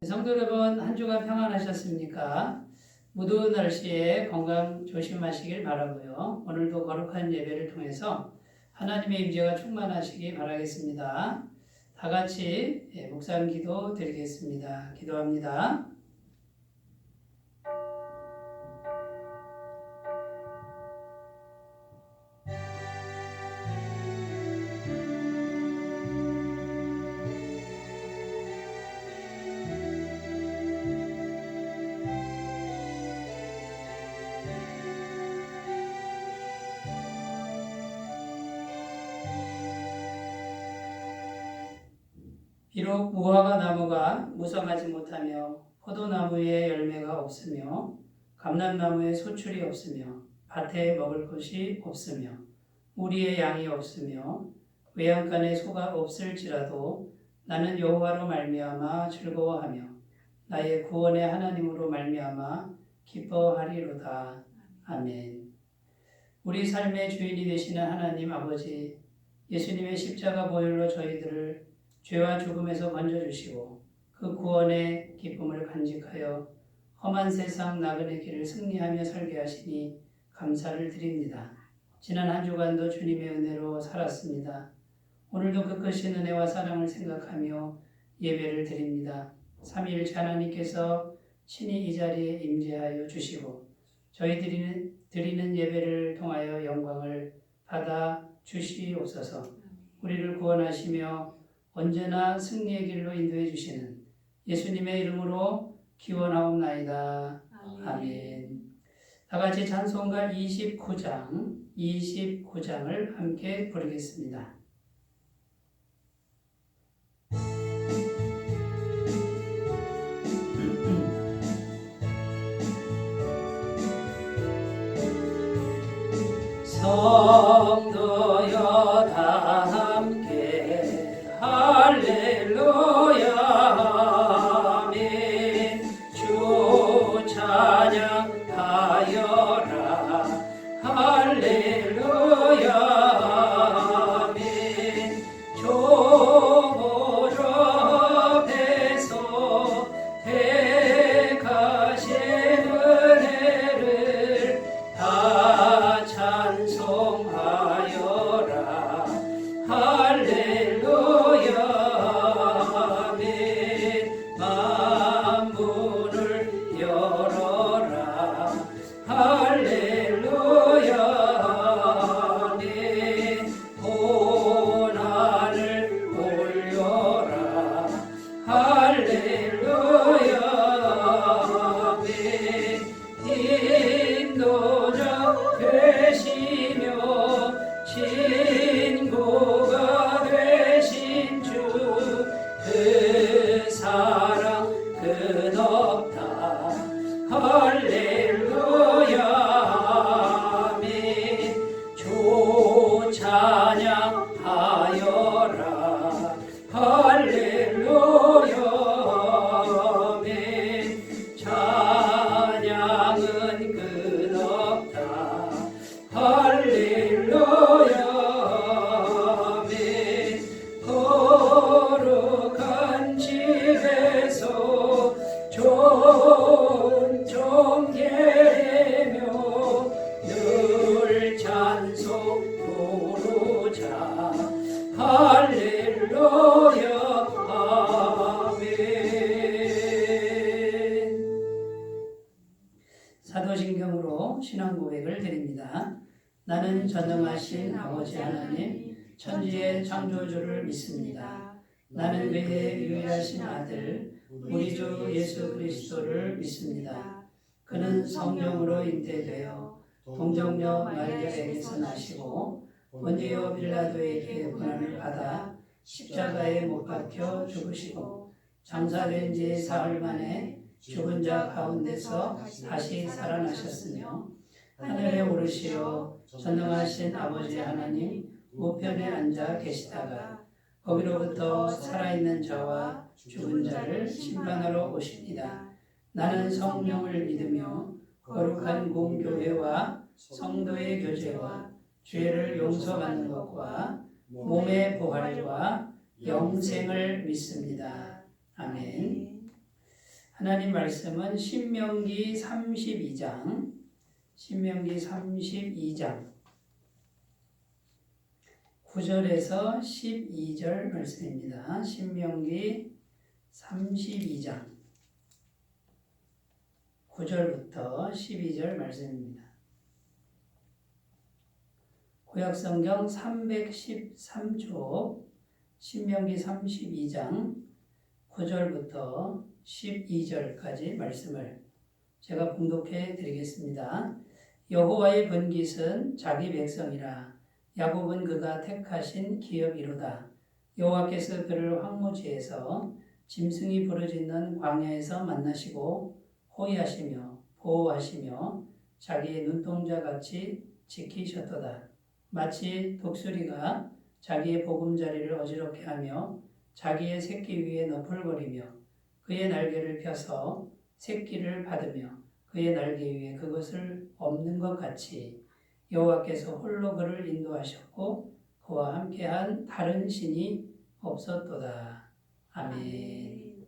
성도 여러분, 한 주간 평안하셨습니까? 무더운 날씨에 건강 조심하시길 바라고요. 오늘도 거룩한 예배를 통해서 하나님의 임재가 충만하시기 바라겠습니다. 다 같이 묵상 기도 드리겠습니다. 기도합니다. 비록 무화과 나무가 무성하지 못하며 포도나무에 열매가 없으며 감람나무에 소출이 없으며 밭에 먹을 것이 없으며 우리의 양이 없으며 외양간에 소가 없을지라도 나는 여호와로 말미암아 즐거워하며 나의 구원의 하나님으로 말미암아 기뻐하리로다. 아멘. 우리 삶의 주인이 되시는 하나님 아버지, 예수님의 십자가 보혈로 저희들을 죄와 죽음에서 건져주시고 그 구원의 기쁨을 간직하여 험한 세상 나그네 길을 승리하며 살게 하시니 감사를 드립니다. 지난 한 주간도 주님의 은혜로 살았습니다. 오늘도 그 크신 은혜와 사랑을 생각하며 예배를 드립니다. 삼위일체 하나님께서 친히 이 자리에 임재하여 주시고 저희 드리는 예배를 통하여 영광을 받아 주시옵소서. 우리를 구원하시며 언제나 승리의 길로 인도해 주시는 예수님의 이름으로 기원하옵나이다. 아멘. 다 같이 찬송가 29장을 함께 부르겠습니다. 성도여 다 함께 할렐루야 아멘. 주 찬양하여라 할렐루야 아멘. 조보로 앞에서 택하신 은혜를 다 찬송하여라 할렐루야 아멘. 만문을 열어라 할렐루야 아멘. 고난을 올려라 할렐루야 아멘. 인도자 되시며 친구가 되신 주 그 사랑 끝없다 할렐루야 아멘. 주 찬양하여라 할렐루야 아멘. 찬양은 끝없다 할렐루야 아멘. 거룩한 집에서 존중 예배며 늘 찬송 부르자 할렐루야 아멘. 사도신경으로 신앙 고백을 드립니다. 나는 전능하신 아버지 하나님 천지의 창조주를 믿습니다. 나는 그의 유일하신 아들 우리 주 예수 그리스도를 믿습니다. 그는 성령으로 잉태되어 동정녀 마리아에게서 나시고 본디오 빌라도에게 고난을 받아 십자가에 못 박혀 죽으시고 장사된 지 사흘 만에 죽은 자 가운데서 다시 살아나셨으며 하늘에 오르시어 전능하신 아버지 하나님 우편에 앉아 계시다가 거기로부터 살아있는 자와 죽은 자를 심판하러 오십니다. 나는 성령을 믿으며 거룩한 공교회와 성도의 교제와 죄를 용서받는 것과 몸의 부활과 영생을 믿습니다. 아멘. 하나님 말씀은 신명기 32장 9절에서 12절 말씀입니다. 신명기 32장 9절부터 12절 말씀입니다. 구약성경 313쪽 신명기 32장 9절부터 12절까지 말씀을 제가 봉독해 드리겠습니다. 여호와의 번깃은 자기 백성이라 야곱은 그가 택하신 기업이로다. 여호와께서 그를 황무지에서 짐승이 부르짖는 광야에서 만나시고 호위하시며 보호하시며 자기의 눈동자같이 지키셨도다. 마치 독수리가 자기의 보금자리를 어지럽게 하며 자기의 새끼 위에 너풀거리며 그의 날개를 펴서 새끼를 받으며 그의 날개 위에 그것을 엎는 것 같이 여호와께서 홀로 그를 인도하셨고 그와 함께한 다른 신이 없었도다. 아멘.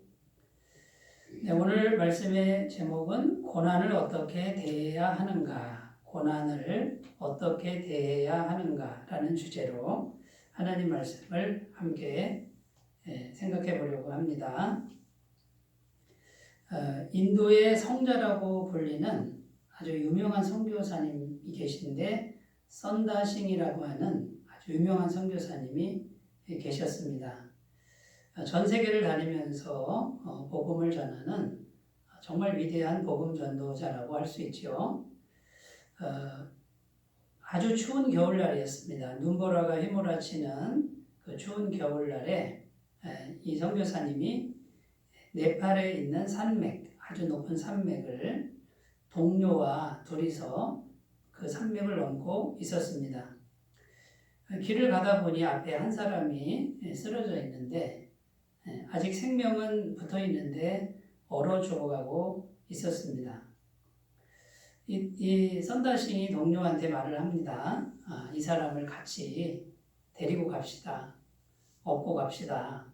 네, 오늘 말씀의 제목은 고난을 어떻게 대해야 하는가, 고난을 어떻게 대해야 하는가라는 주제로 하나님 말씀을 함께 생각해 보려고 합니다. 인도의 성자라고 불리는 아주 유명한 선교사님이 계신데 선다싱이라고 하는 아주 유명한 선교사님이 계셨습니다. 전 세계를 다니면서 복음을 전하는 정말 위대한 복음 전도자라고 할 수 있죠. 아주 추운 겨울날이었습니다. 눈보라가 휘몰아치는 그 추운 겨울날에 이 선교사님이 네팔에 있는 산맥, 아주 높은 산맥을 동료와 둘이서 그 산맥을 넘고 있었습니다. 길을 가다 보니 앞에 한 사람이 쓰러져 있는데 아직 생명은 붙어 있는데 얼어 죽어가고 있었습니다. 이 선다싱이 동료한테 말을 합니다. 이 사람을 같이 데리고 갑시다. 업고 갑시다.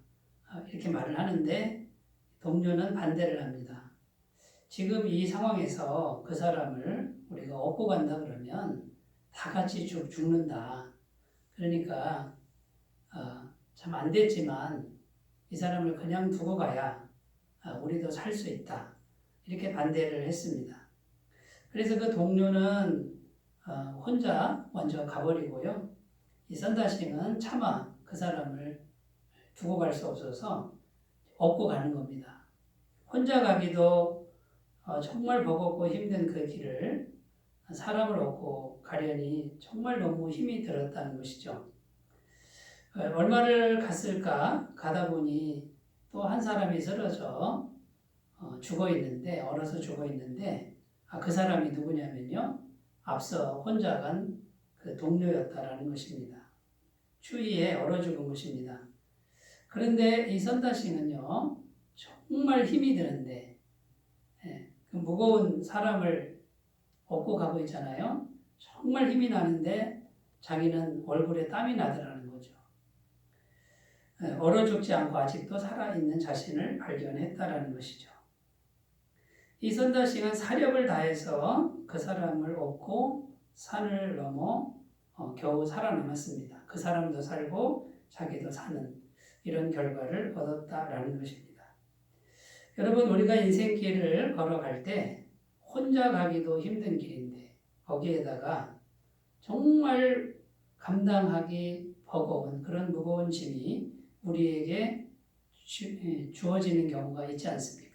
이렇게 말을 하는데 동료는 반대를 합니다. 지금 이 상황에서 그 사람을 우리가 업고 간다 그러면 다 같이 죽는다. 그러니까 참 안 됐지만 이 사람을 그냥 두고 가야 우리도 살 수 있다. 이렇게 반대를 했습니다. 그래서 그 동료는 혼자 먼저 가버리고요. 이 선다싱은 차마 그 사람을 두고 갈 수 없어서 업고 가는 겁니다. 혼자 가기도 정말 버겁고 힘든 그 길을 사람을 업고 가려니 정말 너무 힘이 들었다는 것이죠. 얼마를 갔을까? 가다 보니 또 한 사람이 쓰러져 죽어 있는데, 얼어서 죽어 있는데, 그 사람이 누구냐면요, 앞서 혼자 간 그 동료였다라는 것입니다. 추위에 얼어 죽은 것입니다. 그런데 이 선다싱은요, 정말 힘이 드는데, 그 무거운 사람을 업고 가고 있잖아요. 정말 힘이 나는데 자기는 얼굴에 땀이 나더라는 거죠. 얼어 죽지 않고 아직도 살아있는 자신을 발견했다라는 것이죠. 이 선다싱은 사력을 다해서 그 사람을 업고 산을 넘어 겨우 살아남았습니다. 그 사람도 살고 자기도 사는 이런 결과를 얻었다라는 것입니다. 여러분, 우리가 인생길을 걸어갈 때 혼자 가기도 힘든 길인데 거기에다가 정말 감당하기 버거운 그런 무거운 짐이 우리에게 주어지는 경우가 있지 않습니까?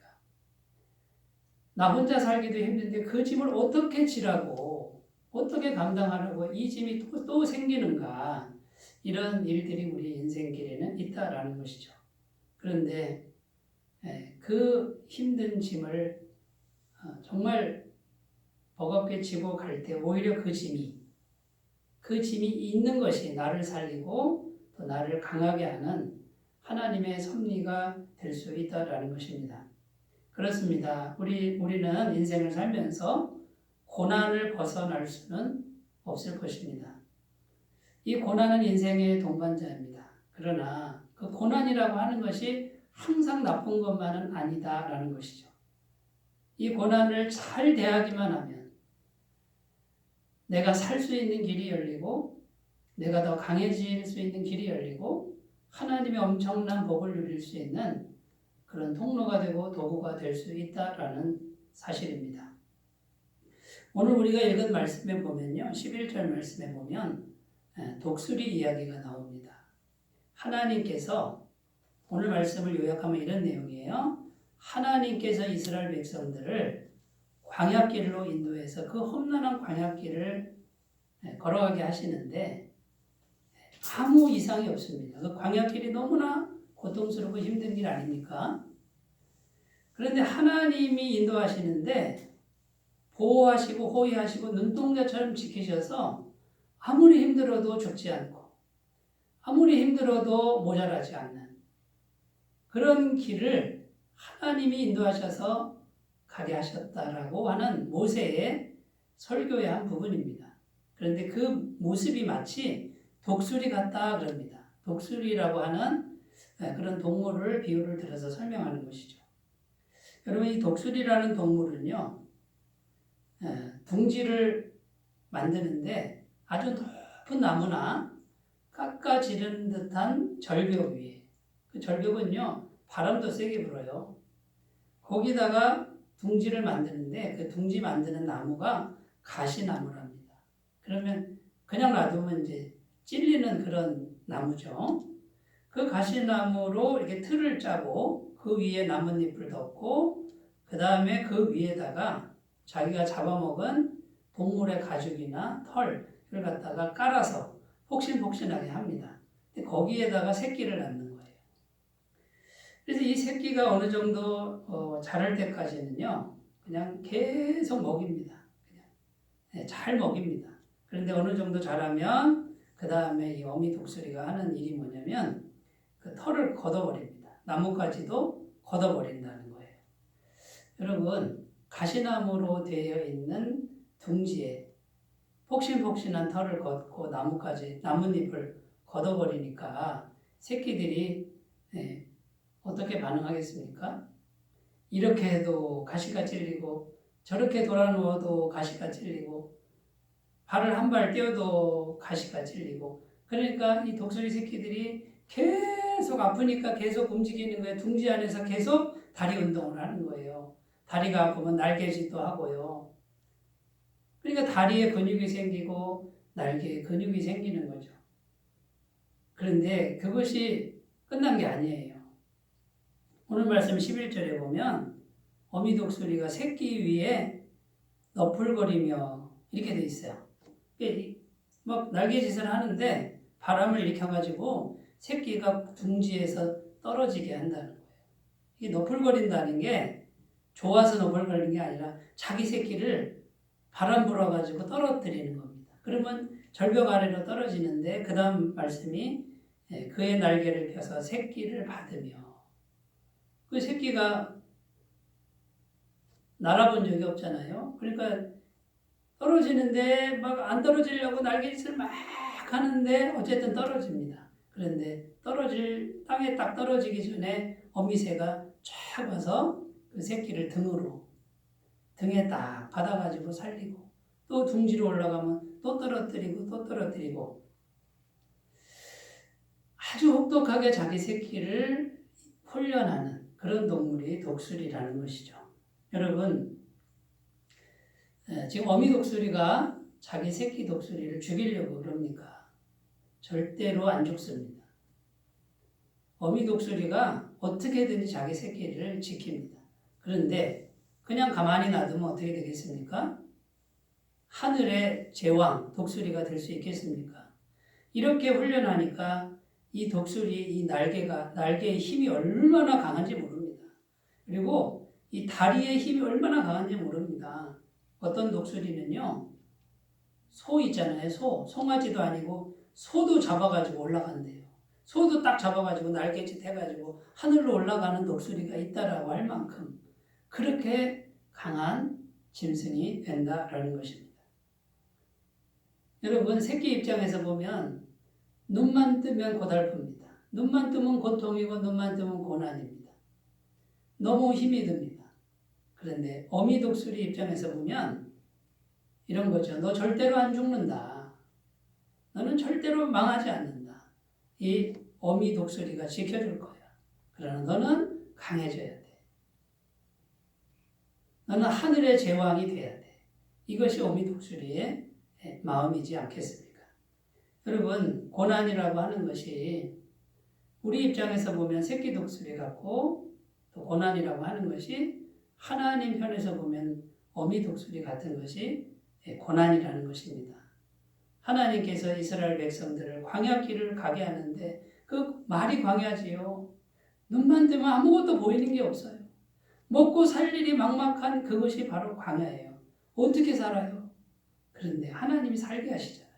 나 혼자 살기도 힘든데 그 짐을 어떻게 지라고, 어떻게 감당하라고 이 짐이 또 생기는가, 이런 일들이 우리 인생길에는 있다라는 것이죠. 그런데 그 힘든 짐을 정말 버겁게 지고 갈 때 오히려 그 짐이 있는 것이 나를 살리고 또 나를 강하게 하는 하나님의 섭리가 될 수 있다라는 것입니다. 그렇습니다. 우리는 인생을 살면서 고난을 벗어날 수는 없을 것입니다. 이 고난은 인생의 동반자입니다. 그러나 그 고난이라고 하는 것이 항상 나쁜 것만은 아니다라는 것이죠. 이 고난을 잘 대하기만 하면 내가 살 수 있는 길이 열리고 내가 더 강해질 수 있는 길이 열리고 하나님의 엄청난 복을 누릴 수 있는 그런 통로가 되고 도구가 될 수 있다라는 사실입니다. 오늘 우리가 읽은 말씀에 보면요. 11절 말씀에 보면 독수리 이야기가 나옵니다. 하나님께서 오늘 말씀을 요약하면 이런 내용이에요. 하나님께서 이스라엘 백성들을 광야길로 인도해서 그 험난한 광야길을 걸어가게 하시는데 아무 이상이 없습니다. 그 광야길이 너무나 고통스럽고 힘든 길 아닙니까? 그런데 하나님이 인도하시는데 보호하시고 호위하시고 눈동자처럼 지키셔서 아무리 힘들어도 죽지 않고 아무리 힘들어도 모자라지 않는 그런 길을 하나님이 인도하셔서 가게 하셨다라고 하는 모세의 설교의 한 부분입니다. 그런데 그 모습이 마치 독수리 같다 그럽니다. 독수리라고 하는 그런 동물을 비유를 들어서 설명하는 것이죠. 여러분 이 독수리라는 동물은요. 둥지를 만드는데 아주 높은 나무나 깎아지른 듯한 절벽 위에 그 절벽은요. 바람도 세게 불어요. 거기다가 둥지를 만드는데 그 둥지 만드는 나무가 가시나무랍니다. 그러면 그냥 놔두면 이제 찔리는 그런 나무죠. 그 가시나무로 이렇게 틀을 짜고 그 위에 나뭇잎을 덮고 그 다음에 그 위에다가 자기가 잡아먹은 동물의 가죽이나 털을 갖다가 깔아서 폭신폭신하게 합니다. 거기에다가 새끼를 낳는 거예요. 그래서 이 새끼가 어느 정도 자랄 때까지는요, 그냥 계속 먹입니다. 그냥 잘 먹입니다. 그런데 어느 정도 자라면 그 다음에 이 어미 독수리가 하는 일이 뭐냐면 그 털을 걷어버립니다. 나뭇가지도 걷어버린다는 거예요. 여러분 가시나무로 되어 있는 둥지에 폭신폭신한 털을 걷고 나뭇잎을 걷어버리니까 새끼들이 어떻게 반응하겠습니까? 이렇게 해도 가시가 찔리고 저렇게 돌아누워도 가시가 찔리고 발을 한 발 떼어도 가시가 찔리고 그러니까 이 독수리 새끼들이 계속 아프니까 계속 움직이는 거예요. 둥지 안에서 계속 다리 운동을 하는 거예요. 다리가 아프면 날개짓도 하고요. 그러니까 다리에 근육이 생기고 날개에 근육이 생기는 거죠. 그런데 그것이 끝난 게 아니에요. 오늘 말씀 11절에 보면 어미 독수리가 새끼 위에 너풀거리며 이렇게 돼 있어요. 막 날개짓을 하는데 바람을 일으켜가지고 새끼가 둥지에서 떨어지게 한다는 거예요. 이게 너풀거린다는 게 좋아서 너풀거리는 게 아니라 자기 새끼를 바람 불어가지고 떨어뜨리는 겁니다. 그러면 절벽 아래로 떨어지는데 그 다음 말씀이 그의 날개를 펴서 새끼를 받으며 그 새끼가 날아본 적이 없잖아요. 그러니까 떨어지는데 막 안 떨어지려고 날개짓을 막 하는데 어쨌든 떨어집니다. 그런데 땅에 딱 떨어지기 전에 어미새가 쫙 와서 그 새끼를 등에 딱 받아가지고 살리고 또 둥지로 올라가면 또 떨어뜨리고 아주 혹독하게 자기 새끼를 훈련하는 그런 동물이 독수리라는 것이죠. 여러분 지금 어미 독수리가 자기 새끼 독수리를 죽이려고 그럽니까? 절대로 안 죽습니다. 어미 독수리가 어떻게든지 자기 새끼를 지킵니다. 그런데 그냥 가만히 놔두면 어떻게 되겠습니까? 하늘의 제왕 독수리가 될 수 있겠습니까? 이렇게 훈련하니까 이 독수리 이 날개의 힘이 얼마나 강한지 모릅니다. 그리고 이 다리의 힘이 얼마나 강한지 모릅니다. 어떤 독수리는요, 소 있잖아요. 송아지도 아니고 소도 잡아가지고 올라간대요. 소도 딱 잡아가지고 날개짓 해가지고 하늘로 올라가는 독수리가 있다라고 할 만큼 그렇게 강한 짐승이 된다라는 것입니다. 여러분 새끼 입장에서 보면 눈만 뜨면 고달픕니다. 눈만 뜨면 고통이고 눈만 뜨면 고난입니다. 너무 힘이 듭니다. 그런데 어미 독수리 입장에서 보면 이런 거죠. 너 절대로 안 죽는다. 너는 절대로 망하지 않는다. 이 어미 독수리가 지켜줄 거야. 그러나 너는 강해져야 돼. 너는 하늘의 제왕이 돼야 돼. 이것이 어미 독수리의 마음이지 않겠습니까? 여러분, 고난이라고 하는 것이 우리 입장에서 보면 새끼 독수리 같고 또 고난이라고 하는 것이 하나님 편에서 보면 어미 독수리 같은 것이 고난이라는 것입니다. 하나님께서 이스라엘 백성들을 광야길을 가게 하는데 그 말이 광야지요. 눈만 뜨면 아무것도 보이는 게 없어요. 먹고 살 일이 막막한 그것이 바로 광야예요. 어떻게 살아요? 그런데 하나님이 살게 하시잖아요.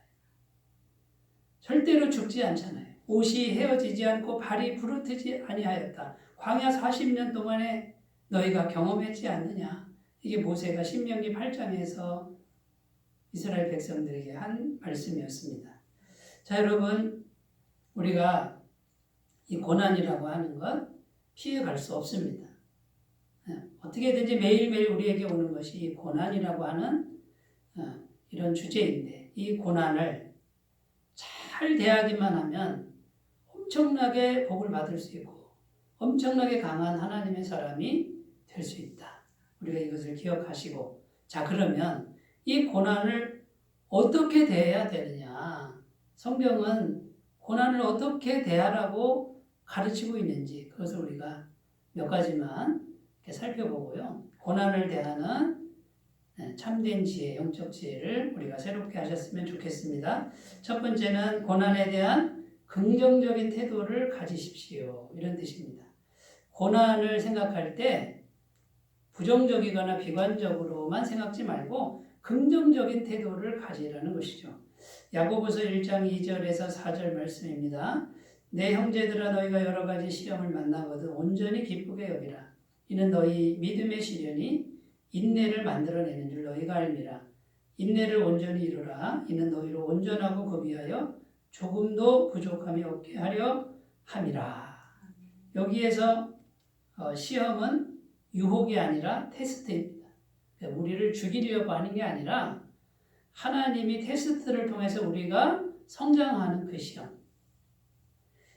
절대로 죽지 않잖아요. 옷이 헤어지지 않고 발이 부르트지 아니하였다. 광야 40년 동안에 너희가 경험했지 않느냐. 이게 모세가 신명기 8장에서 이스라엘 백성들에게 한 말씀이었습니다. 자, 여러분, 우리가 이 고난이라고 하는 것 피해갈 수 없습니다. 어떻게든지 매일매일 우리에게 오는 것이 이 고난이라고 하는 이런 주제인데 이 고난을 잘 대하기만 하면 엄청나게 복을 받을 수 있고 엄청나게 강한 하나님의 사람이 될 수 있다. 우리가 이것을 기억하시고 자, 그러면 이 고난을 어떻게 대해야 되느냐. 성경은 고난을 어떻게 대하라고 가르치고 있는지 그것을 우리가 몇 가지만 이렇게 살펴보고요. 고난을 대하는 참된 지혜, 영적 지혜를 우리가 새롭게 하셨으면 좋겠습니다. 첫 번째는 고난에 대한 긍정적인 태도를 가지십시오. 이런 뜻입니다. 고난을 생각할 때 부정적이거나 비관적으로만 생각지 말고 긍정적인 태도를 가지라는 것이죠. 야고보서 1장 2절에서 4절 말씀입니다. 내 형제들아 너희가 여러 가지 시험을 만나거든 온전히 기쁘게 여기라. 이는 너희 믿음의 시련이 인내를 만들어내는 줄 너희가 알미라. 인내를 온전히 이루라. 이는 너희를 온전하고 거비하여 조금도 부족함이 없게 하려 함이라. 여기에서 시험은 유혹이 아니라 테스트입니다. 그러니까 우리를 죽이려고 하는 게 아니라 하나님이 테스트를 통해서 우리가 성장하는 그 시험.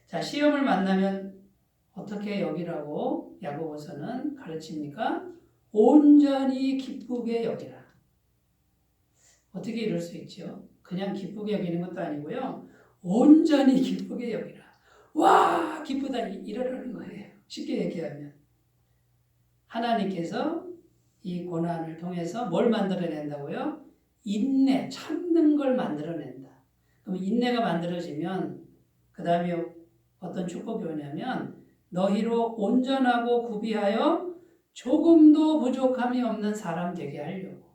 자, 시험을 만나면 어떻게 여기라고 야고보서는 가르칩니까? 온전히 기쁘게 여기라. 어떻게 이럴 수 있죠? 그냥 기쁘게 여기는 것도 아니고요. 온전히 기쁘게 여기라. 와, 기쁘다 이러라는 거예요. 쉽게 얘기하면. 하나님께서 이 고난을 통해서 뭘 만들어낸다고요? 인내, 참는 걸 만들어낸다. 그럼 인내가 만들어지면 그 다음에 어떤 축복이 오냐면 너희로 온전하고 구비하여 조금도 부족함이 없는 사람 되게 하려고.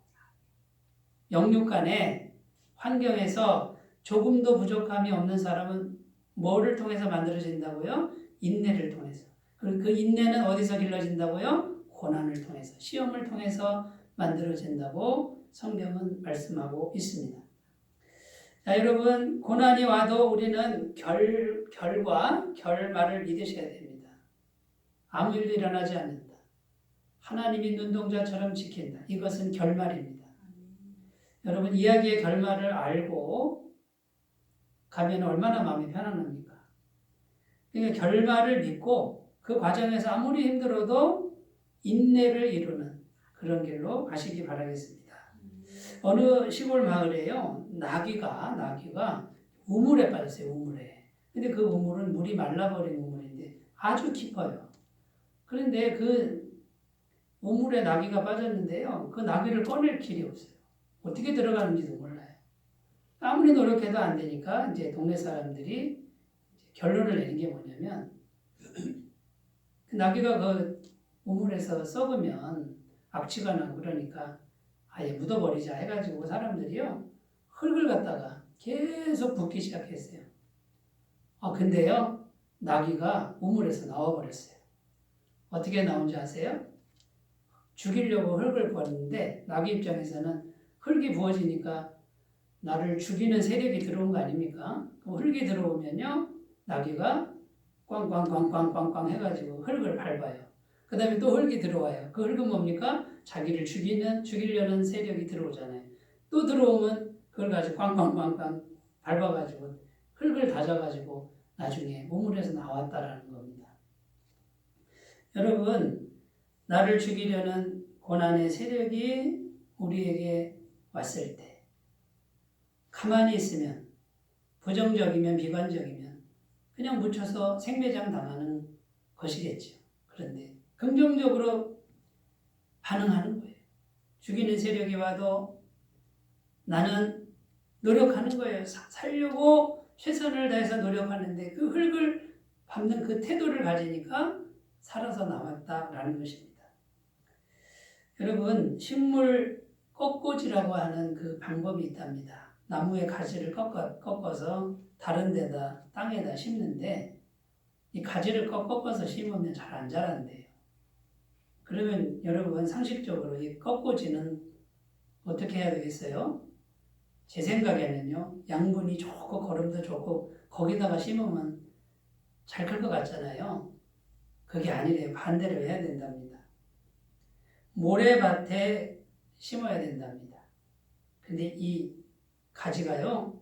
영육간의 환경에서 조금도 부족함이 없는 사람은 뭐를 통해서 만들어진다고요? 인내를 통해서. 그리고 그 인내는 어디서 길러진다고요? 고난을 통해서, 시험을 통해서 만들어진다고 성경은 말씀하고 있습니다. 자, 여러분, 고난이 와도 우리는 결말을 믿으셔야 됩니다. 아무 일도 일어나지 않는다. 하나님이 눈동자처럼 지킨다. 이것은 결말입니다. 여러분, 이야기의 결말을 알고 가면 얼마나 마음이 편안합니까? 그러니까 결말을 믿고 그 과정에서 아무리 힘들어도 인내를 이루는 그런 길로 가시기 바라겠습니다. 어느 시골 마을에요. 나귀가 우물에 빠졌어요. 우물에. 근데 그 우물은 물이 말라버린 우물인데 아주 깊어요. 그런데 그 우물에 나귀가 빠졌는데요. 그 나귀를 꺼낼 길이 없어요. 어떻게 들어가는지도 몰라요. 아무리 노력해도 안 되니까 이제 동네 사람들이 결론을 내는 게 뭐냐면 그 나귀가 그 우물에서 썩으면 악취가 나고 그러니까 아예 묻어버리자 해가지고 사람들이요 흙을 갖다가 계속 붓기 시작했어요. 근데요 나귀가 우물에서 나와버렸어요. 어떻게 나온지 아세요? 죽이려고 흙을 부었는데 나귀 입장에서는 흙이 부어지니까 나를 죽이는 세력이 들어온 거 아닙니까? 그럼 흙이 들어오면요 나귀가 꽝꽝꽝꽝꽝꽝 해가지고 흙을 밟아요. 그 다음에 또 흙이 들어와요. 그 흙은 뭡니까? 자기를 죽이려는 세력이 들어오잖아요. 또 들어오면 그걸 가지고 꽝꽝꽝꽝 밟아가지고 흙을 다져가지고 나중에 우물에서 나왔다라는 겁니다. 여러분, 나를 죽이려는 고난의 세력이 우리에게 왔을 때 가만히 있으면, 부정적이면 비관적이면 그냥 묻혀서 생매장 당하는 것이겠죠. 그런데 긍정적으로 반응하는 거예요. 죽이는 세력이 와도 나는 노력하는 거예요. 살려고 최선을 다해서 노력하는데 그 흙을 밟는 그 태도를 가지니까 살아서 나왔다라는 것입니다. 여러분, 식물 꺾꽂이라고 하는 그 방법이 있답니다. 나무의 가지를 꺾어서 다른 데다 땅에다 심는데 이 가지를 꺾어서 심으면 잘 안 자란대요. 그러면 여러분 상식적으로 이 꺾꽂이는 어떻게 해야 되겠어요? 제 생각에는요, 양분이 좋고 거름도 좋고 거기다가 심으면 잘 클 것 같잖아요. 그게 아니래요. 반대로 해야 된답니다. 모래밭에 심어야 된답니다. 근데 이 가지가요,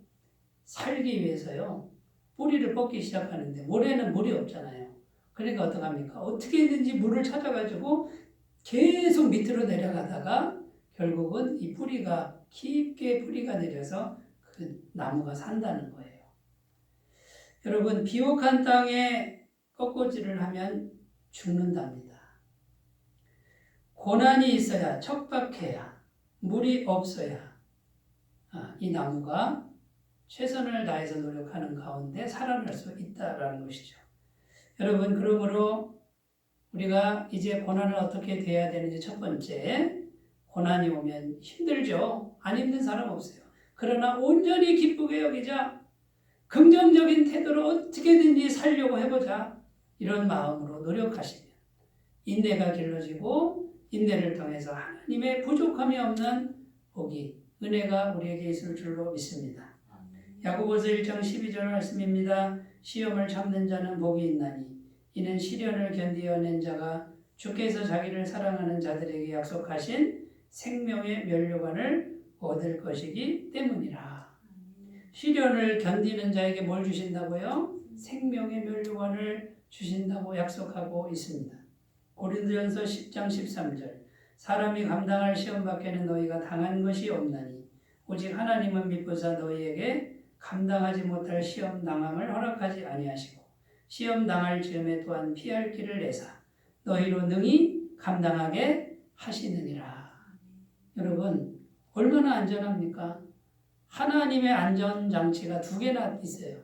살기 위해서요, 뿌리를 뻗기 시작하는데 모래는 물이 없잖아요. 그러니까 어떡합니까? 어떻게든지 물을 찾아가지고 계속 밑으로 내려가다가 결국은 이 뿌리가 깊게 뿌리가 내려서 그 나무가 산다는 거예요. 여러분, 비옥한 땅에 꺾꽂이를 하면 죽는답니다. 고난이 있어야, 척박해야, 물이 없어야 이 나무가 최선을 다해서 노력하는 가운데 살아날 수 있다라는 것이죠. 여러분, 그러므로 우리가 이제 고난을 어떻게 대해야 되는지 첫 번째, 고난이 오면 힘들죠. 안 힘든 사람 없어요. 그러나 온전히 기쁘게 여기자, 긍정적인 태도로 어떻게든지 살려고 해보자, 이런 마음으로 노력하시면 인내가 길러지고 인내를 통해서 하나님의 부족함이 없는 복이, 은혜가 우리에게 있을 줄로 믿습니다. 야고보서 1장 12절 말씀입니다. 시험을 참는 자는 복이 있나니 이는 시련을 견디어낸 자가 주께서 자기를 사랑하는 자들에게 약속하신 생명의 면류관을 얻을 것이기 때문이라. 시련을 견디는 자에게 뭘 주신다고요? 생명의 면류관을 주신다고 약속하고 있습니다. 고린도전서 10장 13절 사람이 감당할 시험 밖에는 너희가 당한 것이 없나니 오직 하나님은 미쁘사 너희에게 감당하지 못할 시험 당함을 허락하지 아니하시고 시험 당할 즈음에 또한 피할 길을 내사 너희로 능히 감당하게 하시느니라. 여러분, 얼마나 안전합니까? 하나님의 안전장치가 두 개나 있어요.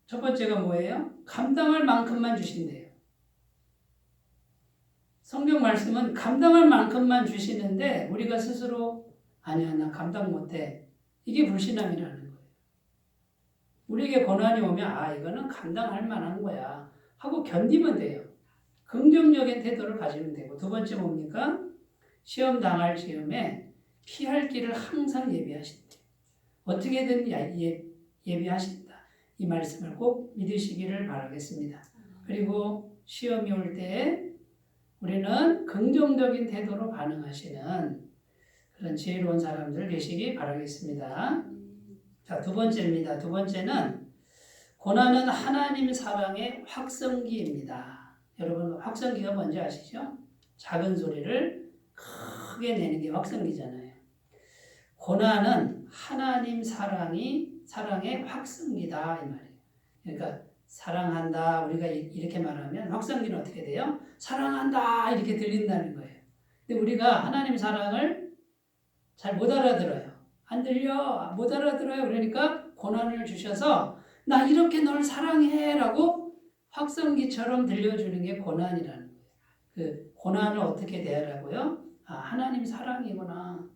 첫 번째가 뭐예요? 감당할 만큼만 주신대요. 성경 말씀은 감당할 만큼만 주시는데 우리가 스스로 아니야, 나 감당 못해. 이게 불신앙이라는 거예요. 우리에게 고난이 오면 이거는 감당할 만한 거야 하고 견디면 돼요. 긍정적인 태도를 가지면 되고, 두 번째 뭡니까? 시험 당할 즈음에 피할 길을 항상 예비하신대요. 어떻게든 예비하신다. 이 말씀을 꼭 믿으시기를 바라겠습니다. 그리고 시험이 올 때 우리는 긍정적인 태도로 반응하시는 그런 지혜로운 사람들 되시기 바라겠습니다. 자, 두 번째입니다. 두 번째는 고난은 하나님 사랑의 확성기입니다. 여러분, 확성기가 뭔지 아시죠? 작은 소리를 크게 내는 게 확성기잖아요. 고난은 하나님 사랑의 확성기다 이 말이에요. 그러니까 사랑한다 우리가 이렇게 말하면 확성기는 어떻게 돼요? 사랑한다 이렇게 들린다는 거예요. 근데 우리가 하나님 사랑을 잘 못 알아들어요. 안 들려, 못 알아들어요. 그러니까 고난을 주셔서 나 이렇게 널 사랑해 라고 확성기처럼 들려주는 게 고난이라는 거예요. 그 고난을 어떻게 대하라고요? 하나님 사랑이구나.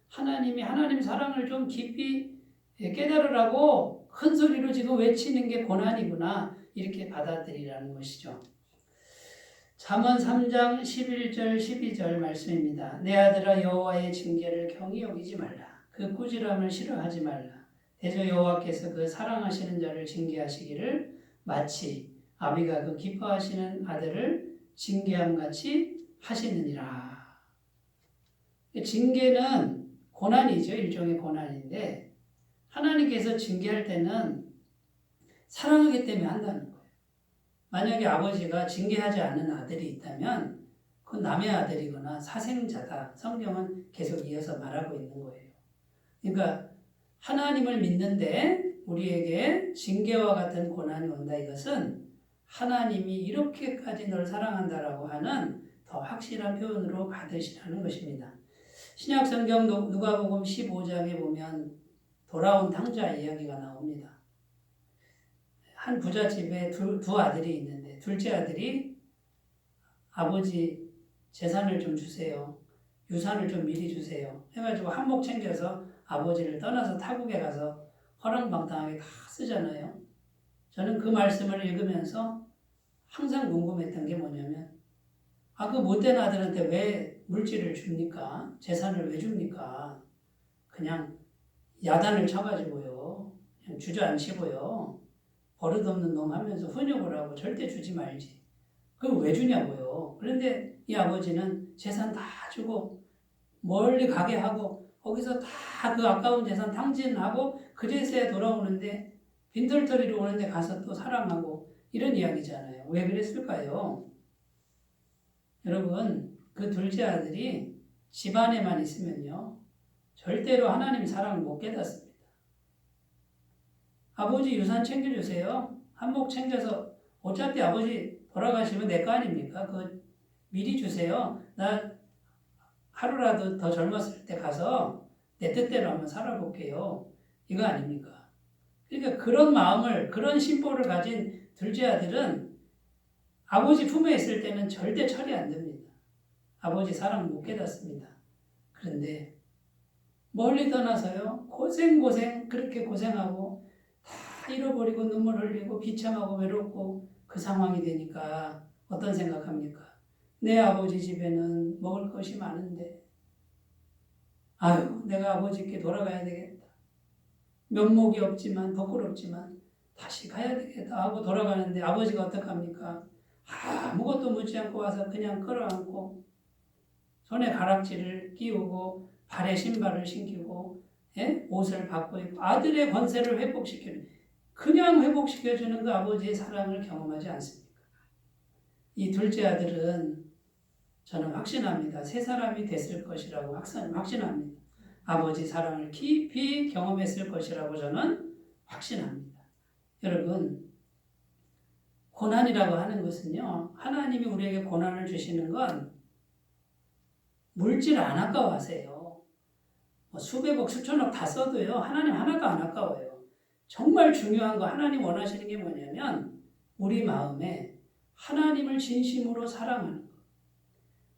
하나님이 하나님 사랑을 좀 깊이 깨달으라고 큰 소리로 지금 외치는 게 고난이구나. 이렇게 받아들이라는 것이죠. 잠언 3장 11절 12절 말씀입니다. 내 아들아 여호와의 징계를 경히 여기지 말라. 그 꾸지람을 싫어하지 말라. 대저 여호와께서 그 사랑하시는 자를 징계하시기를 마치 아비가 그 기뻐하시는 아들을 징계함 같이 하시느니라. 징계는 고난이죠. 일종의 고난인데 하나님께서 징계할 때는 사랑하기 때문에 한다는 거예요. 만약에 아버지가 징계하지 않은 아들이 있다면 그건 남의 아들이거나 사생자다. 성경은 계속 이어서 말하고 있는 거예요. 그러니까 하나님을 믿는데 우리에게 징계와 같은 고난이 온다. 이것은 하나님이 이렇게까지 널 사랑한다라고 하는 더 확실한 표현으로 받으시라는 것입니다. 신약성경 누가복음 15장에 보면 돌아온 탕자 이야기가 나옵니다. 한 부잣집에 두 아들이 있는데 둘째 아들이 아버지 재산을 좀 주세요. 유산을 좀 미리 주세요. 해가지고 한몫 챙겨서 아버지를 떠나서 타국에 가서 허랑방탕하게 다 쓰잖아요. 저는 그 말씀을 읽으면서 항상 궁금했던 게 뭐냐면 그 못된 아들한테 왜 물질을 줍니까? 재산을 왜 줍니까? 그냥 야단을 쳐가지고요. 그냥 주저앉히고요. 버릇없는 놈 하면서 훈육을 하고 절대 주지 말지. 그걸 왜 주냐고요. 그런데 이 아버지는 재산 다 주고 멀리 가게 하고 거기서 다 그 아까운 재산 탕진하고 그제서야 돌아오는데 빈털터리로 오는데 가서 또 사랑하고 이런 이야기잖아요. 왜 그랬을까요? 여러분 그 둘째 아들이 집안에만 있으면요. 절대로 하나님 사랑을 못 깨닫습니다. 아버지 유산 챙겨주세요. 한몫 챙겨서 어차피 아버지 돌아가시면 내 거 아닙니까? 그거 미리 주세요. 나 하루라도 더 젊었을 때 가서 내 뜻대로 한번 살아볼게요. 이거 아닙니까? 그러니까 그런 마음을, 그런 심보를 가진 둘째 아들은 아버지 품에 있을 때는 절대 처리 안 됩니다. 아버지 사랑 못 깨닫습니다. 그런데 멀리 떠나서요. 고생 그렇게 고생하고 다 잃어버리고 눈물 흘리고 비참하고 외롭고 그 상황이 되니까 어떤 생각합니까? 내 아버지 집에는 먹을 것이 많은데 내가 아버지께 돌아가야 되겠다. 면목이 없지만 부끄럽지만 다시 가야 되겠다 하고 돌아가는데 아버지가 어떡합니까? 아무것도 묻지 않고 와서 그냥 끌어안고 손에 가락지를 끼우고 발에 신발을 신기고 옷을 바꿔 입고 아들의 권세를 회복시키는 그냥 회복시켜주는 그 아버지의 사랑을 경험하지 않습니까? 이 둘째 아들은 저는 확신합니다. 새 사람이 됐을 것이라고 확신합니다. 아버지 사랑을 깊이 경험했을 것이라고 저는 확신합니다. 여러분, 고난이라고 하는 것은요. 하나님이 우리에게 고난을 주시는 건 물질 안 아까워하세요. 수백억, 수천억 다 써도요. 하나님 하나도 안 아까워요. 정말 중요한 거 하나님 원하시는 게 뭐냐면 우리 마음에 하나님을 진심으로 사랑하는 거.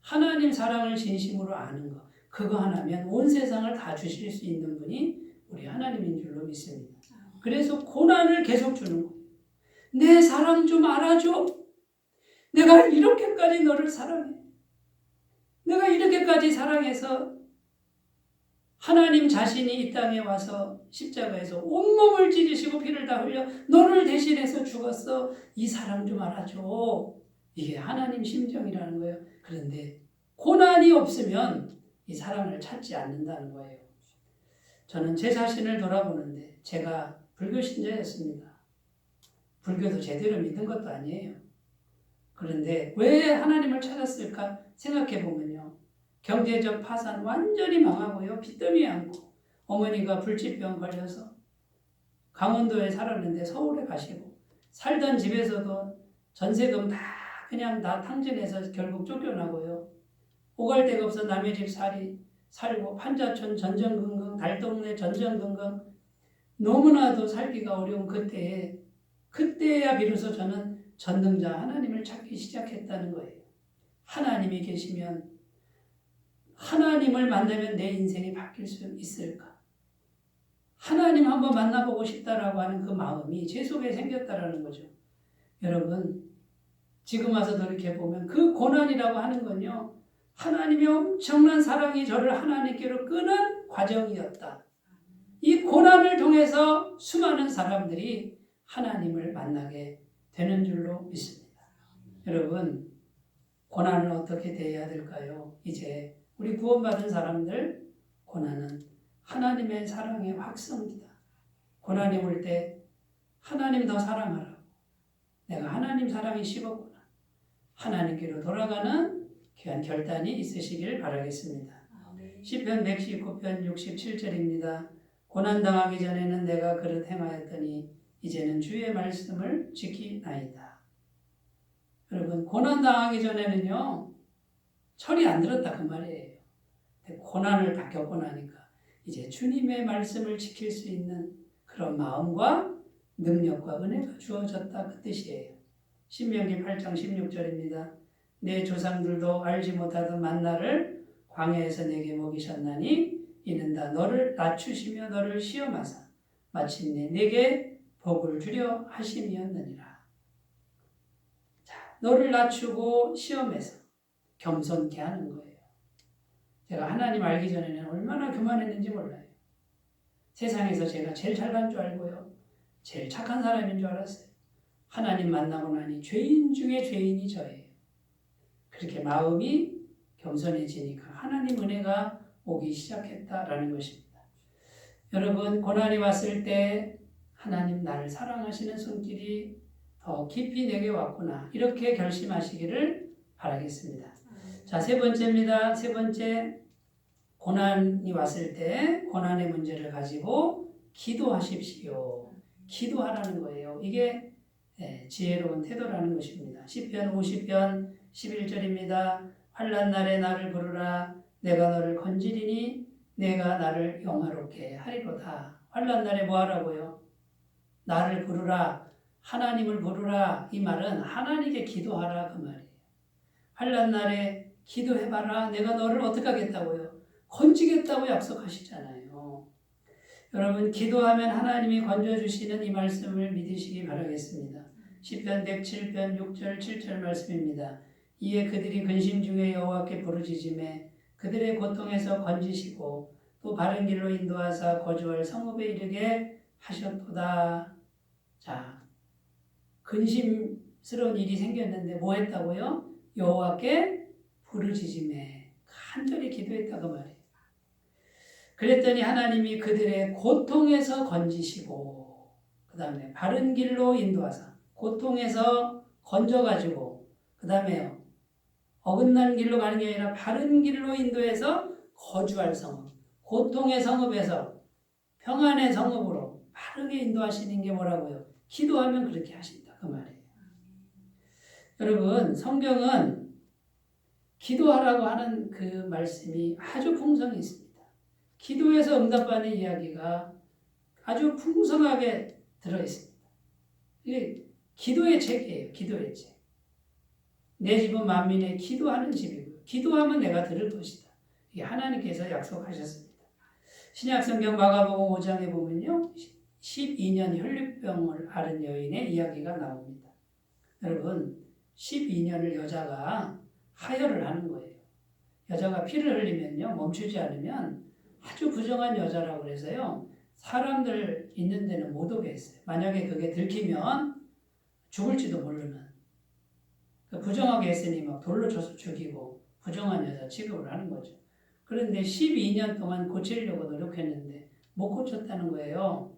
하나님 사랑을 진심으로 아는 거. 그거 하나면 온 세상을 다 주실 수 있는 분이 우리 하나님인 줄로 믿습니다. 그래서 고난을 계속 주는 거예요. 내 사랑 좀 알아줘. 내가 이렇게까지 너를 사랑해. 내가 이렇게까지 사랑해서 하나님 자신이 이 땅에 와서 십자가에서 온몸을 찢으시고 피를 다 흘려 너를 대신해서 죽었어. 이 사랑 좀 알아줘. 이게 하나님 심정이라는 거예요. 그런데 고난이 없으면 이 사랑을 찾지 않는다는 거예요. 저는 제 자신을 돌아보는데 제가 불교 신자였습니다. 불교도 제대로 믿은 것도 아니에요. 그런데 왜 하나님을 찾았을까 생각해 보면요. 경제적 파산 완전히 망하고요. 빚더미 않고 어머니가 불치병 걸려서 강원도에 살았는데 서울에 가시고 살던 집에서도 전세금 다 그냥 다 탕진해서 결국 쫓겨나고요. 오갈 데가 없어 남의 집 살고 판자촌 전전긍긍 달동네 전전긍긍 너무나도 살기가 어려운 그때야 비로소 저는 전능자 하나님을 찾기 시작했다는 거예요. 하나님이 계시면 하나님을 만나면 내 인생이 바뀔 수 있을까? 하나님 한번 만나보고 싶다라고 하는 그 마음이 제 속에 생겼다라는 거죠. 여러분 지금 와서 돌이켜보면 그 고난이라고 하는 건요. 하나님의 엄청난 사랑이 저를 하나님께로 끄는 과정이었다. 이 고난을 통해서 수많은 사람들이 하나님을 만나게 되는 줄로 믿습니다. 여러분 고난은 어떻게 대해야 될까요? 이제 우리 구원받은 사람들 고난은 하나님의 사랑의 확성기다. 고난이 올 때 하나님 더 사랑하라고. 내가 하나님 사랑이 식었구나. 하나님께로 돌아가는 귀한 결단이 있으시길 바라겠습니다. 시편 119편 67절입니다. 고난당하기 전에는 내가 그릇 행하였더니 이제는 주의 말씀을 지키나이다. 여러분, 고난당하기 전에는요, 철이 안 들었다 그 말이에요. 고난을 다 겪고 나니까 이제 주님의 말씀을 지킬 수 있는 그런 마음과 능력과 은혜가 주어졌다 그 뜻이에요. 신명기 8장 16절입니다. 내 조상들도 알지 못하던 만나를 광야에서 내게 먹이셨나니 이는 다 너를 낮추시며 너를 시험하사 마침내 내게 복을 주려 하심이었느니라. 자, 너를 낮추고 시험해서 겸손케 하는 거예요. 제가 하나님 알기 전에는 얼마나 교만했는지 몰라요. 세상에서 제가 제일 잘난 줄 알고요. 제일 착한 사람인 줄 알았어요. 하나님 만나고 나니 죄인 중에 죄인이 저예요. 그렇게 마음이 겸손해지니까 하나님 은혜가 오기 시작했다라는 것입니다. 여러분, 고난이 왔을 때 하나님 나를 사랑하시는 손길이 더 깊이 내게 왔구나. 이렇게 결심하시기를 바라겠습니다. 자, 세 번째입니다. 세 번째, 고난이 왔을 때 고난의 문제를 가지고 기도하십시오. 기도하라는 거예요. 이게 지혜로운 태도라는 것입니다. 시편 50편 11절입니다. 환난 날에 나를 부르라. 내가 너를 건지리니 내가 나를 영화롭게 하리로다. 환난 날에 뭐 하라고요? 나를 부르라. 하나님을 부르라. 이 말은 하나님께 기도하라 그 말이에요. 환난 날에 기도해봐라. 내가 너를 어떻게 하겠다고요? 건지겠다고 약속하시잖아요. 여러분, 기도하면 하나님이 건져주시는 이 말씀을 믿으시기 바라겠습니다. 시편 107편 6절 7절 말씀입니다. 이에 그들이 근심 중에 여호와께 부르짖음에 그들의 고통에서 건지시고 또 바른 길로 인도하사 거주할 성읍에 이르게 하셨도다. 자, 근심스러운 일이 생겼는데 뭐 했다고요? 여호와께 부르짖음에 간절히 기도했다 그 말이에요. 그랬더니 하나님이 그들의 고통에서 건지시고 그 다음에 바른 길로 인도하사 고통에서 건져가지고 그 다음에요. 어긋난 길로 가는 게 아니라 바른 길로 인도해서 거주할 성읍. 고통의 성읍에서 평안의 성읍으로 바르게 인도하시는 게 뭐라고요? 기도하면 그렇게 하신다 그 말이에요. 여러분, 성경은 기도하라고 하는 그 말씀이 아주 풍성히 있습니다. 기도에서 응답받는 이야기가 아주 풍성하게 들어있습니다. 이게 기도의 책이에요. 기도의 책. 내 집은 만민의 기도하는 집이고요. 기도하면 내가 들을 것이다. 이게 하나님께서 약속하셨습니다. 신약성경 마가복음 5장에 보면요. 12년 혈류병을 앓은 여인의 이야기가 나옵니다. 여러분, 12년을 여자가 하혈을 하는 거예요. 여자가 피를 흘리면요. 멈추지 않으면 아주 부정한 여자라고 그래서요. 사람들 있는 데는 못 오게 했어요. 만약에 그게 들키면 죽을지도 모르는. 부정하게 했으니 막 돌로 쳐서 죽이고 부정한 여자 취급을 하는 거죠. 그런데 12년 동안 고치려고 노력했는데 못 고쳤다는 거예요.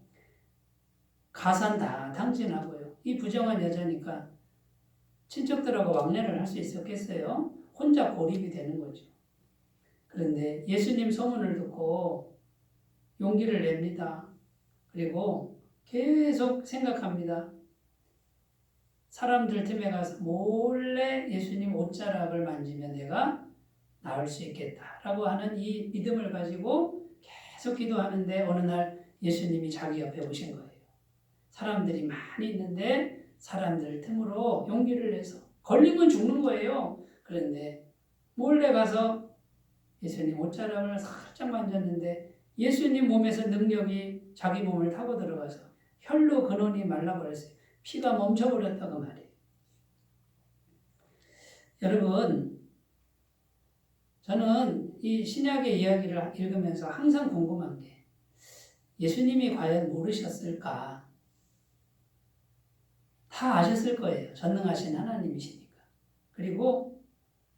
가산 다 탕진하고요. 이 부정한 여자니까 친척들하고 왕래를 할 수 있었겠어요? 혼자 고립이 되는 거죠. 그런데 예수님 소문을 듣고 용기를 냅니다. 그리고 계속 생각합니다. 사람들 틈에 가서 몰래 예수님 옷자락을 만지면 내가 나을 수 있겠다라고 하는 이 믿음을 가지고 계속 기도하는데 어느 날 예수님이 자기 옆에 오신 거예요. 사람들이 많이 있는데 사람들 틈으로 용기를 내서 걸리면 죽는 거예요. 그런데 몰래 가서 예수님 옷자락을 살짝 만졌는데 예수님 몸에서 능력이 자기 몸을 타고 들어가서 혈로 근원이 말라버렸어요. 피가 멈춰버렸다고 말이에요. 여러분, 저는 이 신약의 이야기를 읽으면서 항상 궁금한 게 예수님이 과연 모르셨을까? 다 아셨을 거예요. 전능하신 하나님이시니까. 그리고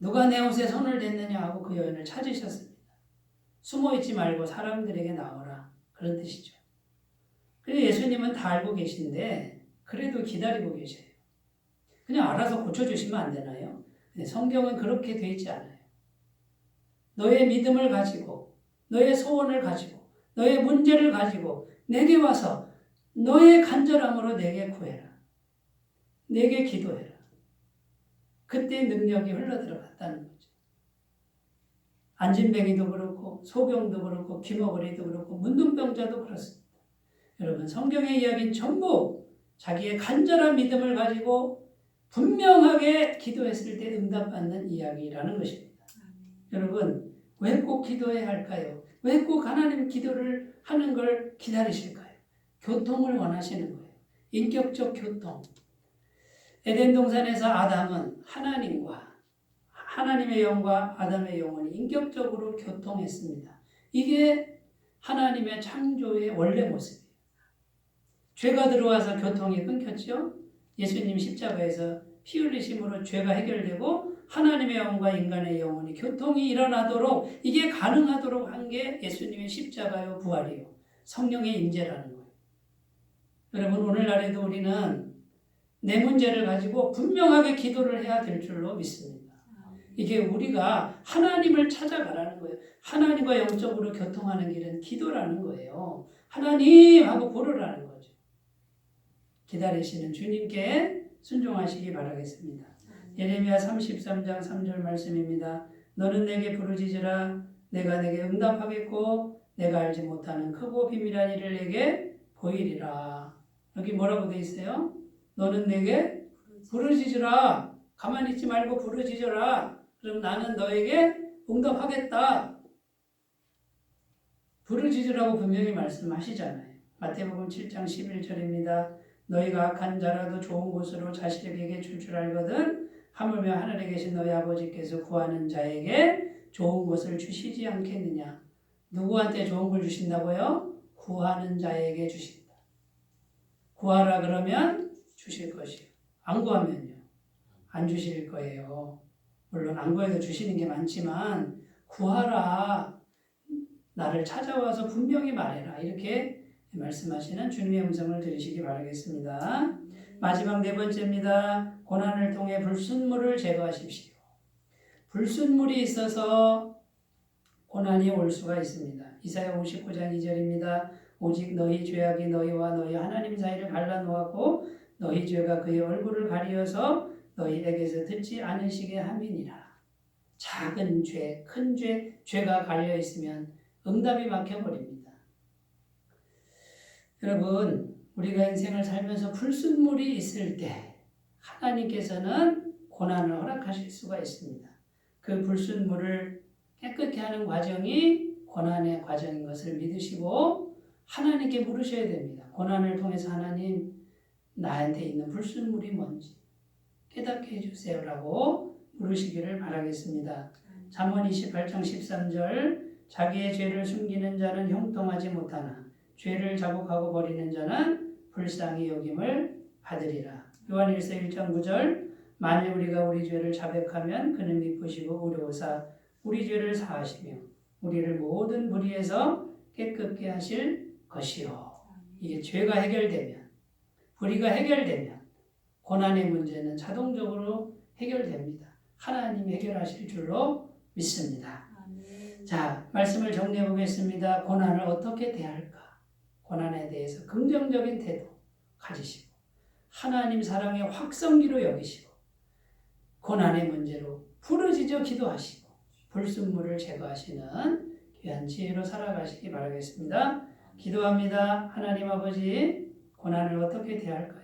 누가 내 옷에 손을 댔느냐 하고 그 여인을 찾으셨습니다. 숨어있지 말고 사람들에게 나오라. 그런 뜻이죠. 그래서 예수님은 다 알고 계신데 그래도 기다리고 계셔요. 그냥 알아서 고쳐주시면 안 되나요? 성경은 그렇게 돼 있지 않아요. 너의 믿음을 가지고 너의 소원을 가지고 너의 문제를 가지고 내게 와서 너의 간절함으로 내게 구해라. 내게 기도해라. 그때 능력이 흘러들어갔다는 거죠. 안진뱅이도 그렇고 소경도 그렇고 귀머거리도 그렇고 문둥병자도 그렇습니다. 여러분 성경의 이야기는 전부 자기의 간절한 믿음을 가지고 분명하게 기도했을 때 응답받는 이야기라는 것입니다. 여러분 왜 꼭 기도해야 할까요? 왜 꼭 하나님 기도를 하는 걸 기다리실까요? 교통을 원하시는 거예요. 인격적 교통. 에덴 동산에서 아담은 하나님의 영과 아담의 영혼이 인격적으로 교통했습니다. 이게 하나님의 창조의 원래 모습이에요. 죄가 들어와서 교통이 끊겼죠. 예수님 십자가에서 피 흘리심으로 죄가 해결되고 하나님의 영과 인간의 영혼이 교통이 일어나도록 이게 가능하도록 한 게 예수님의 십자가요 부활이요 성령의 임재라는 거예요. 여러분 오늘날에도 우리는 내 문제를 가지고 분명하게 기도를 해야 될 줄로 믿습니다. 이게 우리가 하나님을 찾아가라는 거예요. 하나님과 영적으로 교통하는 길은 기도라는 거예요. 하나님 하고 부르라는 거죠. 기다리시는 주님께 순종하시기 바라겠습니다. 예레미야 33장 3절 말씀입니다. 너는 내게 부르짖으라. 내가 내게 응답하겠고 내가 알지 못하는 크고 비밀한 일을 내게 보이리라. 여기 뭐라고 돼 있어요? 너는 내게 부르짖으라. 가만히 있지 말고 부르짖어라. 그럼 나는 너에게 응답하겠다. 부르짖으라고 분명히 말씀하시잖아요. 마태복음 7장 11절입니다. 너희가 악한 자라도 좋은 곳으로 자식에게 줄 줄 알거든 하물며 하늘에 계신 너희 아버지께서 구하는 자에게 좋은 것을 주시지 않겠느냐. 누구한테 좋은 걸 주신다고요? 구하는 자에게 주신다. 구하라 그러면 주실 것이요. 안 구하면요. 안 주실 거예요. 물론 안 구해도 주시는 게 많지만 구하라. 나를 찾아와서 분명히 말해라. 이렇게 말씀하시는 주님의 음성을 들으시기 바라겠습니다. 마지막 네 번째입니다. 고난을 통해 불순물을 제거하십시오. 불순물이 있어서 고난이 올 수가 있습니다. 이사야 59장 2절입니다. 오직 너희 죄악이 너희와 너희 하나님 사이를 갈라놓았고 너희 죄가 그의 얼굴을 가리어서 너희에게서 듣지 않으시게 함이니라. 작은 죄, 큰 죄, 죄가 갈려 있으면 응답이 막혀버립니다. 여러분, 우리가 인생을 살면서 불순물이 있을 때 하나님께서는 고난을 허락하실 수가 있습니다. 그 불순물을 깨끗게 하는 과정이 고난의 과정인 것을 믿으시고 하나님께 물으셔야 됩니다. 고난을 통해서 하나님, 나한테 있는 불순물이 뭔지 깨닫게 해주세요라고 물으시기를 바라겠습니다. 잠언 28장 13절 자기의 죄를 숨기는 자는 형통하지 못하나 죄를 자복하고 버리는 자는 불쌍히 여김을 받으리라. 요한일서 1장 9절 만일 우리가 우리 죄를 자백하면 그는 미쁘시고 의로우사 우리 죄를 사하시며 우리를 모든 불의에서 깨끗게 하실 것이요. 이게 죄가 해결되면, 불의가 해결되면 고난의 문제는 자동적으로 해결됩니다. 하나님이 해결하실 줄로 믿습니다. 자, 말씀을 정리해 보겠습니다. 고난을 어떻게 대할까? 고난에 대해서 긍정적인 태도 가지시고 하나님 사랑의 확성기로 여기시고 고난의 문제로 부르짖어 기도하시고 불순물을 제거하시는 귀한 지혜로 살아가시기 바라겠습니다. 기도합니다. 하나님 아버지, 고난을 어떻게 대할까요?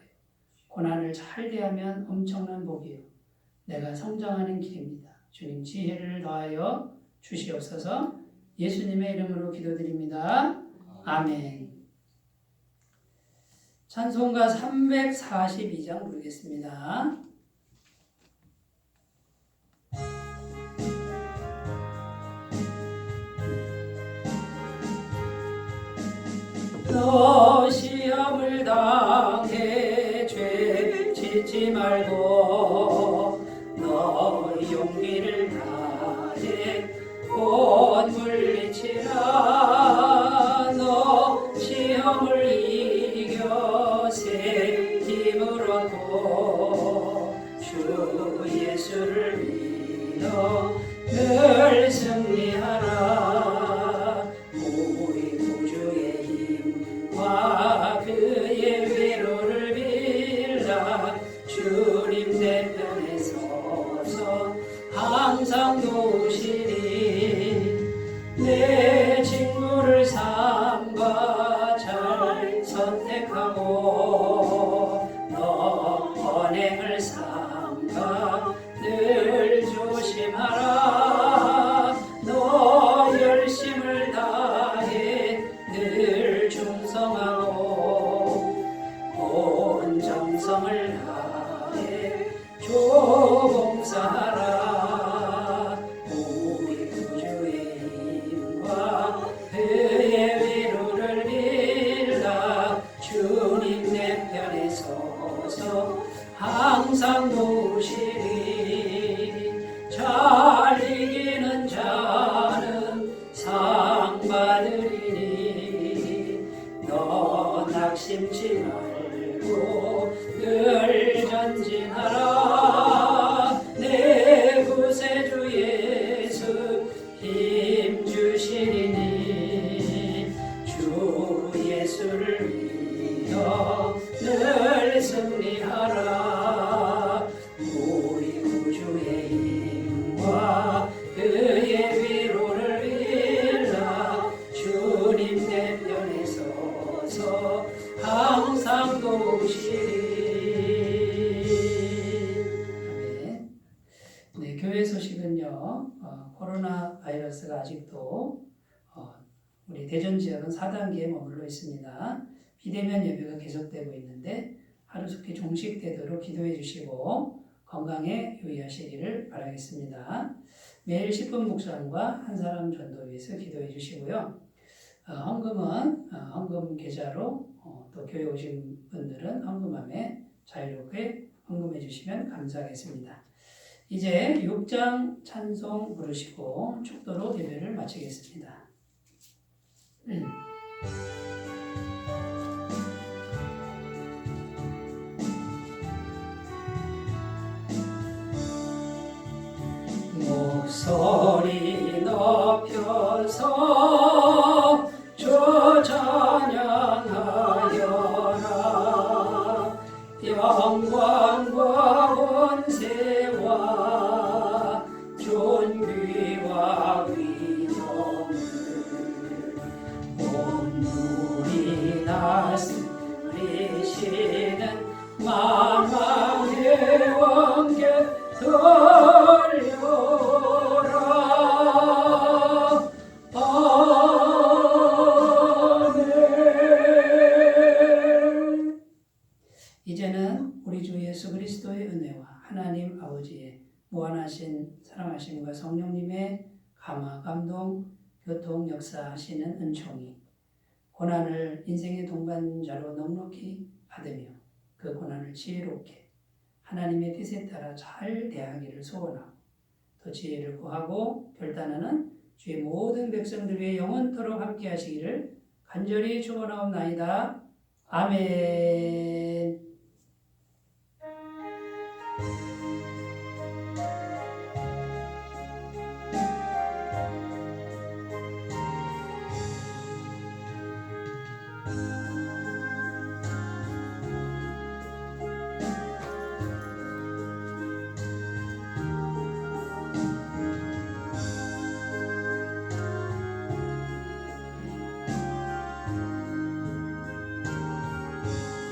고난을 잘 대하면 엄청난 복이요. 내가 성장하는 길입니다. 주님 지혜를 더하여 주시옵소서. 예수님의 이름으로 기도드립니다. 아멘. 찬송가 342장 부르겠습니다. 너 시험을 당해 죄 짓지 말고 너 용기 용기를 다해 곧 물리치라. 너 시험을 이겨 새 힘을 얻고 주 예수를 믿어 늘 승리하라. 우리 구주의 힘과 그의 위로를 빌라. 주님 내 편에 서서 항상 도우시리. 내 직무를 삼가 잘 선택하고 너 언행을 삼가 늘 조심하라. 너 열심을 다해 늘 충성하고 온 정성을 다해 조봉사하라. 우리 구주의 힘과 그의 위로를 빌라. 주님 내 편에 서서 항상 도우시리. 잘 이기는 자는 상 받으리니 너 낙심치 말고 늘 전진하라. 내 구세주 예수 힘 주시리니 주 예수를 믿어 늘 승리하라. 우리 구주의 힘과 그의 위로를 빌라. 주님 내 편에 서서 항상 도우시리. 아멘. 네, 교회 소식은요, 코로나 바이러스가 아직도 우리 대전 지역은 4단계에 머물러 있습니다. 비대면 예배가 계속되고 있는데 하루속히 종식되도록 기도해 주시고 건강에 유의하시기를 바라겠습니다. 매일 10분 묵상과 한 사람 전도 위해서 기도해 주시고요. 헌금은 헌금 계좌로 또 교회 오신 분들은 헌금함에 자유롭게 헌금해 주시면 감사하겠습니다. 이제 6장 찬송 부르시고 축도로 예배를 마치겠습니다. 목소리 높여서 주 찬양하여라. 영광과 권세와 존귀와 위엄을 온누리 다스리시는 만왕의 왕께 돌려라. 아멘. 이제는 우리 주 예수 그리스도의 은혜와 하나님 아버지의 무한하신 사랑하심과 성령님의 감화, 감동, 교통, 역사하시는 은총이 고난을 인생의 동반자로 넉넉히 받으며 그 고난을 지혜롭게 하나님의 뜻에 따라 잘 대하기를 소원하고 또 지혜를 구하고 결단하는 주의 모든 백성들 위해 영원토록 함께 하시기를 간절히 축원하옵나이다. 아멘.